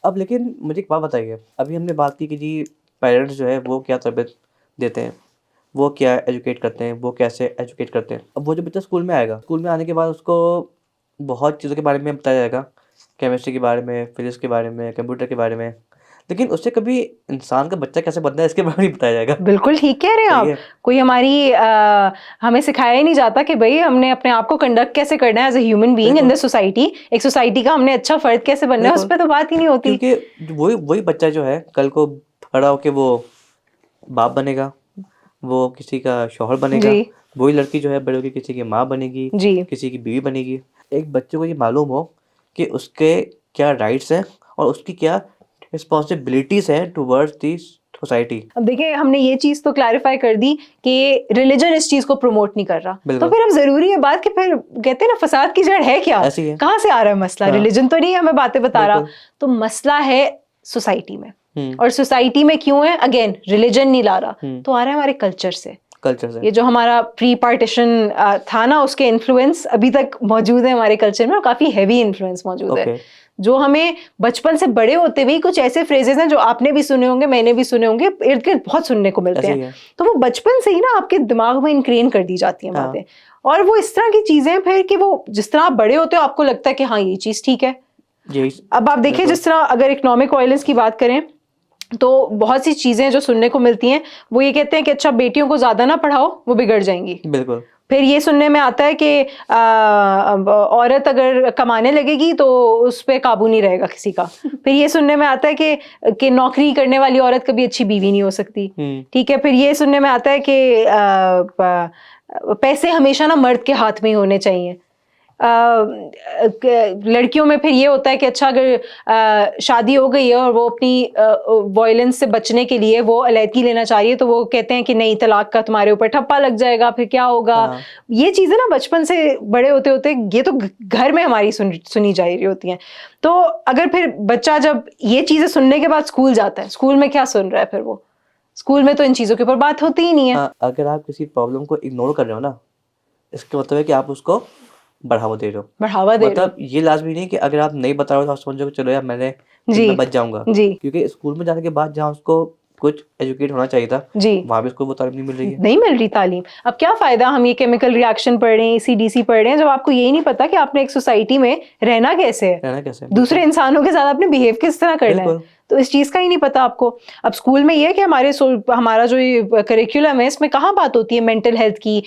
अब लेकिन मुझे एक बात बताइए, अभी हमने बात की कि जी पेरेंट्स जो है वो क्या तरबियत देते हैं, वो क्या एजुकेट करते हैं, वो कैसे एजुकेट करते हैं। अब वो जो बच्चा स्कूल में आएगा, स्कूल में आने के बाद उसको बहुत चीज़ों के बारे में बताया जाएगा, केमिस्ट्री के बारे में, फिज़िक्स के बारे में, कंप्यूटर के बारे में, लेकिन उससे कभी इंसान का बच्चा कैसे बनता है इसके बारे में नहीं बताया जाएगा। बिल्कुल ठीक कह रहे हैं सही आप। है। कोई हमें सिखाया ही नहीं जाता कि भई हमने अपने आप को कंडक्ट कैसे करना है as a human being in the बिल्कुल, सोसाइटी। एक सोसाइटी का हमने अच्छा फ़र्द कैसे बनना है, उस बिल्कुल, पे तो बात ही नहीं होती। क्योंकि वही वही बच्चा जो है कल को बड़ा होके वो बाप बनेगा, वो किसी का शौहर जी, बनेगा, वही लड़की जो है बड़े होके किसी की माँ बनेगी, जी। किसी की बीवी बनेगी। एक बच्चे को ये मालूम हो कि उसके क्या राइट्स हैं और उसकी क्या रिस्पॉन्सिबिलिटीज़ हैं टुवर्ड्स दी सोसाइटी। अब देखिए हमने ये चीज़ तो क्लैरिफ़ाई कर दी कि रिलिजन इस चीज़ को प्रमोट नहीं कर रहा। तो बिल्कुल, फिर अब ज़रूरी है बात कि फिर कहते हैं ना फसाद की जड़ है क्या? ऐसे ही है। कहाँ से आ रहा है मसला? हाँ, रिलिजन तो नहीं हमें बातें बता रहा। बिल्कुल। तो मसला है सोसाइटी में। हुँ, और सोसाइटी में क्यों है? अगेन रिलिजन नहीं ला रहा। हुँ, तो आ रहा है हमारे कल्चर से। कल्चर से। ये जो हमारा प्री पार्टीशन था ना, उसके इन्फ्लुएंस अभी तक मौजूद है हमारे कल्चर में और काफ़ी हैवी इन्फ्लुएंस मौजूद है। ओके, जो हमें बचपन से बड़े होते हुए कुछ ऐसे फ्रेजेस हैं जो आपने भी सुने होंगे, मैंने भी सुने होंगे, इर्द-गिर्द बहुत सुनने को मिलते ऐसे हैं। ही है। तो वो बचपन से ही ना आपके दिमाग में इनग्रेन कर दी जाती हैं हाँ, बातें। और वो इस तरह की चीज़ें हैं फिर कि वो जिस तरह आप बड़े होते हो आपको लगता है कि हाँ, ये चीज़ ठीक है। यही स अब आप देखिए बिल्कुल, जिस तरह अगर इकोनॉमिक वायलेंस की बात करें तो बहुत सी चीज़ें जो सुनने को मिलती हैं, वो ये कहते हैं कि अच्छा बेटियों को ज़्यादा ना पढ़ाओ, वो बिगड़ जाएँगी। बिल्कुल, फिर ये सुनने में आता है कि औरत अगर कमाने लगेगी तो उस पे काबू नहीं रहेगा किसी का। फिर ये सुनने में आता है कि नौकरी करने वाली औरत कभी अच्छी बीवी नहीं हो सकती। हुँ, ठीक है, फिर ये सुनने में आता है कि पैसे हमेशा ना मर्द के हाथ में ही होने चाहिए। लड़कियों में फिर ये होता है कि अच्छा अगर शादी हो गई है और वो अपनी वॉयलेंस से बचने के लिए वो अलैदगी लेना चाह रही है तो वो कहते हैं कि नहीं तलाक का तुम्हारे ऊपर ठप्पा लग जाएगा, फिर क्या होगा। हाँ, ये चीज़ें ना बचपन से बड़े होते होते ये तो घर में हमारी सुनी जा रही होती हैं। तो अगर फिर बच्चा जब ये चीज़ें सुनने के बाद स्कूल जाता है, स्कूल में क्या सुन रहा है फिर वो? स्कूल में तो इन चीज़ों के ऊपर बात होती ही नहीं है। हाँ, अगर आप किसी प्रॉब्लम को इग्नोर कर रहे हो ना, इसका मतलब है कि आप उसको बढ़ावा दे रहे हो। बढ़ावा दे रहे हो। मतलब ये लाज़मी नहीं कि अगर आप नहीं बता रहे हो तो आप समझो कि चलो यार जी, मैं बच जाऊँगा। जी, क्योंकि स्कूल में जाने के बाद जहाँ उसको कुछ एजुकेट होना चाहिए था, जी। वहाँ भी उसको वो तालीम नहीं मिल रही है। नहीं मिल रही तालीम। अब क्या फ़ायदा हम ये केमिकल रिएक्शन पढ़ रहे हैं, एसीडीसी पढ़ रहे हैं, जब आपको यही नहीं पता कि आपने एक सोसाइटी में रहना कैसे है? रहना कैसे है? दूसरे बिल्कुल, इंसानों के साथ आपने बिहेव किस तरह करना है? बिल्कुल, तो इस चीज़ का ही नहीं पता आपको। अब स्कूल में ये है कि हमारा जो ये करिकुलम है, इसमें कहाँ बात होती है मेंटल हेल्थ की,